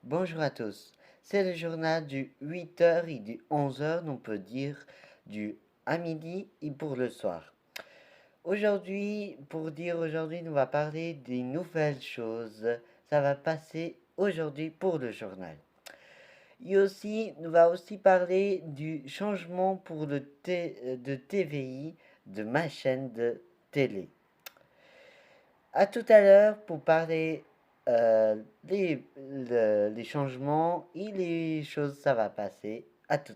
Bonjour à tous. C'est le journal du 8h et du 11h, on peut dire du à midi et pour le soir. Aujourd'hui, nous va parler des nouvelles choses. Ça va passer aujourd'hui pour le journal. Et aussi, nous va aussi parler du changement pour de TVI de ma chaîne de télé. À tout à l'heure pour parler les changements et les choses ça va passer. À tout,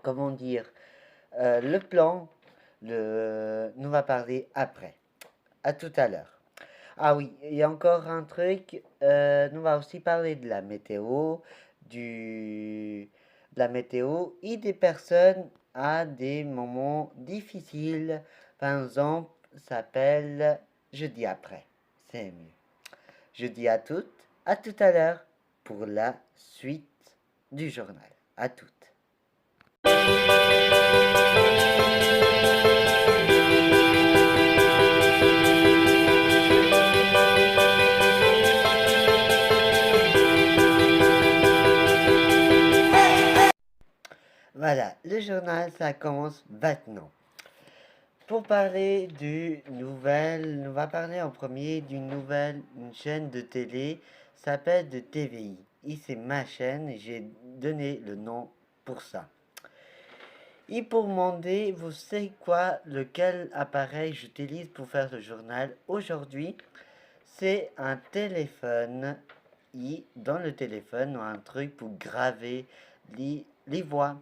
comment dire, le plan, nous va parler après. À tout à l'heure. Ah oui, il y a encore un truc. Nous va aussi parler de la météo, de la météo et des personnes à des moments difficiles. Par exemple, ça s'appelle jeudi après. C'est mieux. Je dis à tout à l'heure pour la suite du journal. À toutes. Voilà, le journal, ça commence maintenant. Pour parler du nouvelle, nous va parler en premier d'une nouvelle, une chaîne de télé, s'appelle de TVI. Et c'est ma chaîne, et j'ai donné le nom pour ça. Et pour demander, vous savez quoi, lequel appareil j'utilise pour faire le journal aujourd'hui? C'est un téléphone. Et dans le téléphone, on a un truc pour graver les voix.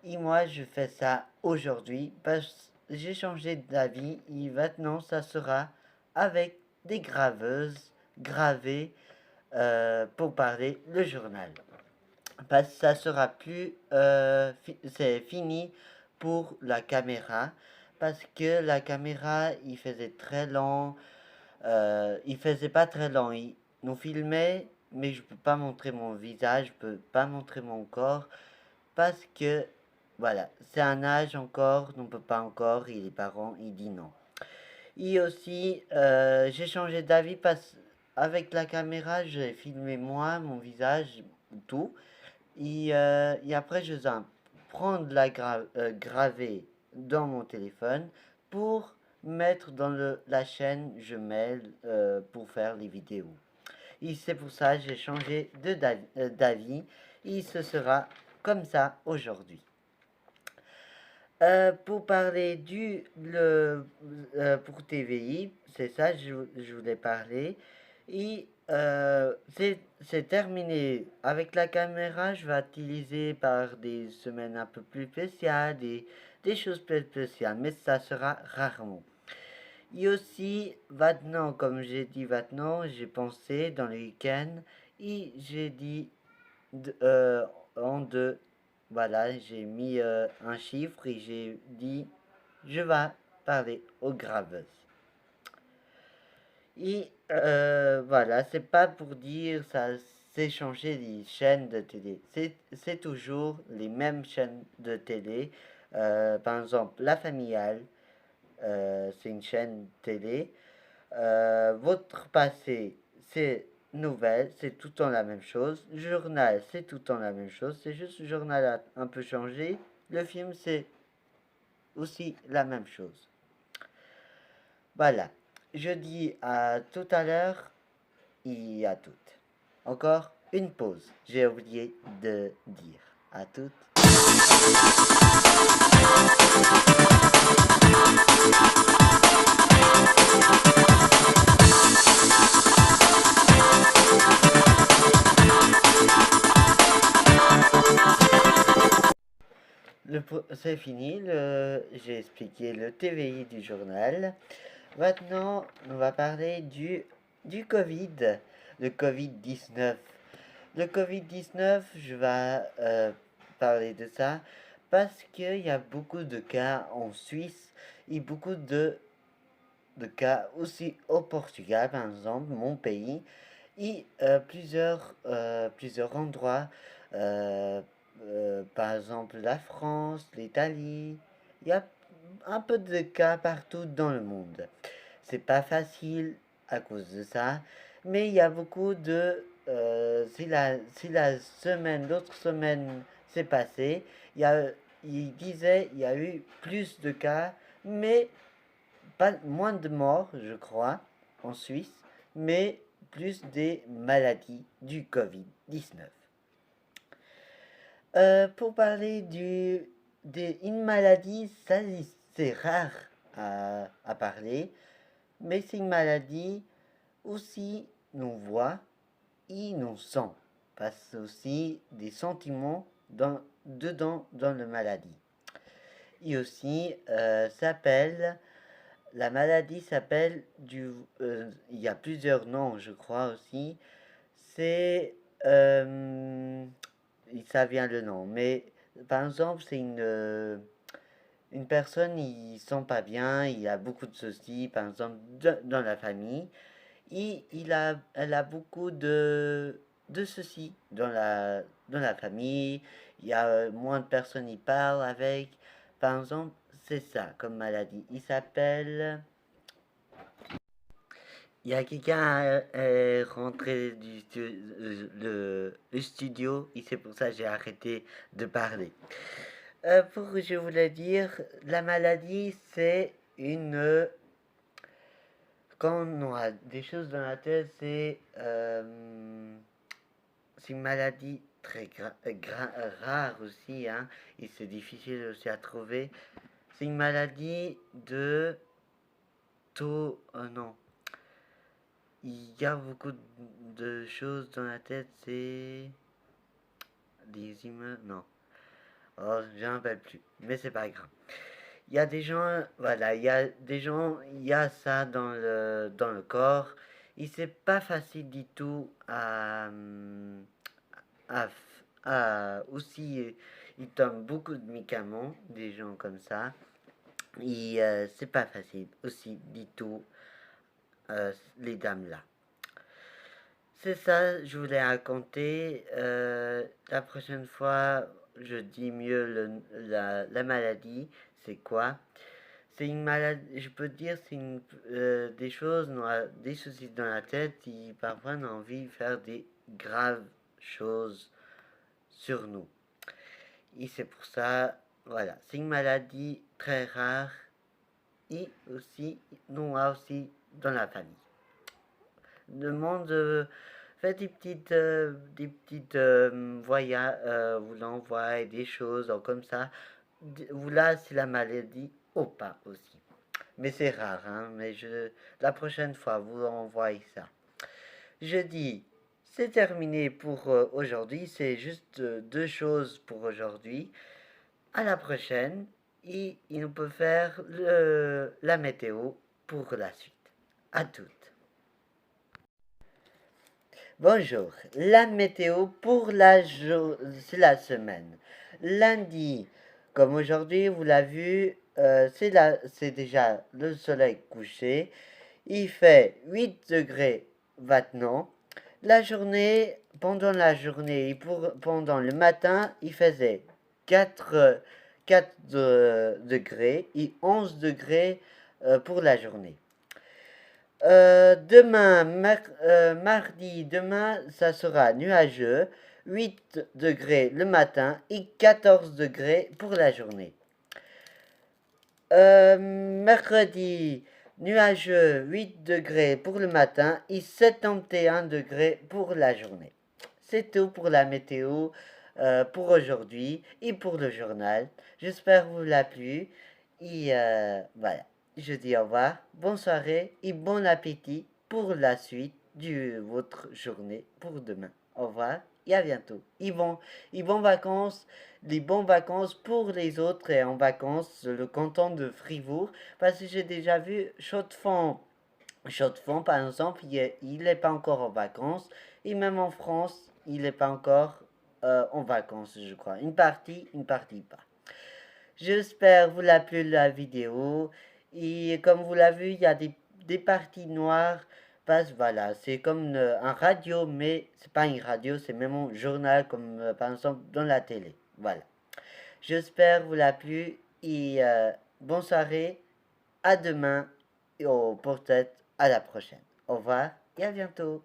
Et moi, je fais ça aujourd'hui parce que j'ai changé d'avis et maintenant, ça sera avec des graveuses gravées pour parler le journal. Parce que ça sera plus... c'est fini pour la caméra parce que la caméra, il faisait très lent. Il faisait pas très lent. Il nous filmait, mais je peux pas montrer mon visage, je peux pas montrer mon corps parce que voilà, c'est un âge encore, on ne peut pas encore, et les parents, ils disent non. Et aussi, j'ai changé d'avis parce avec la caméra, j'ai filmé moi, mon visage, tout. Et après, je vais prendre graver dans mon téléphone pour mettre dans la chaîne je mets pour faire les vidéos. Et c'est pour ça que j'ai changé d'avis. Et ce sera comme ça aujourd'hui. Pour parler pour TVI, c'est ça je voulais parler. Et c'est terminé. Avec la caméra, je vais utiliser par des semaines un peu plus spéciales, des choses plus spéciales, mais ça sera rarement. Et aussi, maintenant, comme j'ai dit maintenant, j'ai pensé dans le week-end et j'ai dit en deux. Voilà, j'ai mis un chiffre et j'ai dit je vais parler aux graveuses. Et voilà, c'est pas pour dire ça c'est changé les chaînes de télé. C'est toujours les mêmes chaînes de télé. Par exemple, La Familiale, c'est une chaîne télé. Votre passé, c'est nouvelle, c'est tout le temps la même chose. Journal, c'est tout le temps la même chose. C'est juste le journal a un peu changé. Le film, c'est aussi la même chose. Voilà. Je dis à tout à l'heure et à toutes. Encore une pause. J'ai oublié de dire. À toutes. C'est fini, j'ai expliqué le TVI du journal. Maintenant, on va parler du Covid, le Covid-19. Le Covid-19, je vais parler de ça parce qu'il y a beaucoup de cas en Suisse et beaucoup de cas aussi au Portugal, par exemple, mon pays, et plusieurs endroits, euh, par exemple la France, l'Italie. Il y a un peu de cas partout dans le monde. C'est pas facile à cause de ça. Mais il y a beaucoup de... si la semaine, l'autre semaine s'est passée, il disait il y a eu plus de cas, mais pas moins de morts, je crois, en Suisse, mais plus des maladies du Covid-19. Pour parler d'une maladie, ça c'est rare à parler, mais c'est une maladie aussi nous voit et nous sent. Parce aussi des sentiments dedans dans la maladie. Et aussi, la maladie s'appelle il y a plusieurs noms, je crois aussi. C'est, euh, ça vient le nom, mais par exemple, c'est une personne, il sent pas bien, il a beaucoup de soucis, par exemple, dans la famille, et elle a beaucoup de soucis dans la famille, il y a moins de personnes qui parlent avec, par exemple, c'est ça comme maladie. Il y a quelqu'un rentré le studio et c'est pour ça que j'ai arrêté de parler. Je voulais dire, la maladie, c'est une... Quand on a des choses dans la tête, c'est une maladie très rare aussi, hein, et c'est difficile aussi à trouver. C'est une maladie de taux... non. Il y a beaucoup de choses dans la tête, c'est... Des humains... Non. Oh, je n'en rappelle plus. Mais c'est pas grave. Il y a des gens, voilà, il y a des gens, il y a ça dans le corps. Et c'est pas facile du tout à, aussi, ils tombent beaucoup de médicaments, des gens comme ça. Et c'est pas facile aussi du tout, les dames là. C'est ça, je voulais raconter. La prochaine fois, je dis mieux la maladie. C'est quoi? C'est une maladie, je peux dire, des choses, des soucis dans la tête et parfois on a envie de faire des graves choses sur nous. Et c'est pour ça, voilà, c'est une maladie très rare et aussi, nous a aussi dans la famille. Le monde fait des petites voyages, vous l'envoie des choses comme ça. Vous là, c'est la maladie ou pas aussi. Mais c'est rare, hein. La prochaine fois, vous envoyez ça. Je dis, c'est terminé pour aujourd'hui. C'est juste deux choses pour aujourd'hui. À la prochaine. Et on peut faire la météo pour la suite. À toutes. Bonjour. La météo pour c'est la semaine. Lundi, comme aujourd'hui, vous l'avez vu, c'est déjà le soleil couché. Il fait 8 degrés maintenant. Pendant la journée et pendant le matin, il faisait 4 degrés et 11 degrés pour la journée. Mardi, demain, ça sera nuageux, 8 degrés le matin et 14 degrés pour la journée. Mercredi, nuageux, 8 degrés pour le matin et 71 degrés pour la journée. C'est tout pour la météo pour aujourd'hui et pour le journal. J'espère vous l'a plu. Et voilà, je dis au revoir, bonne soirée et bon appétit pour la suite de votre journée pour demain. Au revoir et à bientôt. Et bonnes vacances, les bonnes vacances pour les autres et en vacances, le canton de Fribourg, parce que j'ai déjà vu Chaux-de-Fonds, par exemple, il n'est pas encore en vacances, et même en France, il n'est pas encore en vacances, je crois. Une partie pas. J'espère vous l'a plu la vidéo. Et comme vous l'avez vu, il y a des parties noires. Parce voilà, c'est comme un radio, mais c'est pas une radio, c'est même un journal, comme par exemple dans la télé. Voilà. J'espère vous l'a plu. Et bonne soirée. À demain. Et peut-être à la prochaine. Au revoir et à bientôt.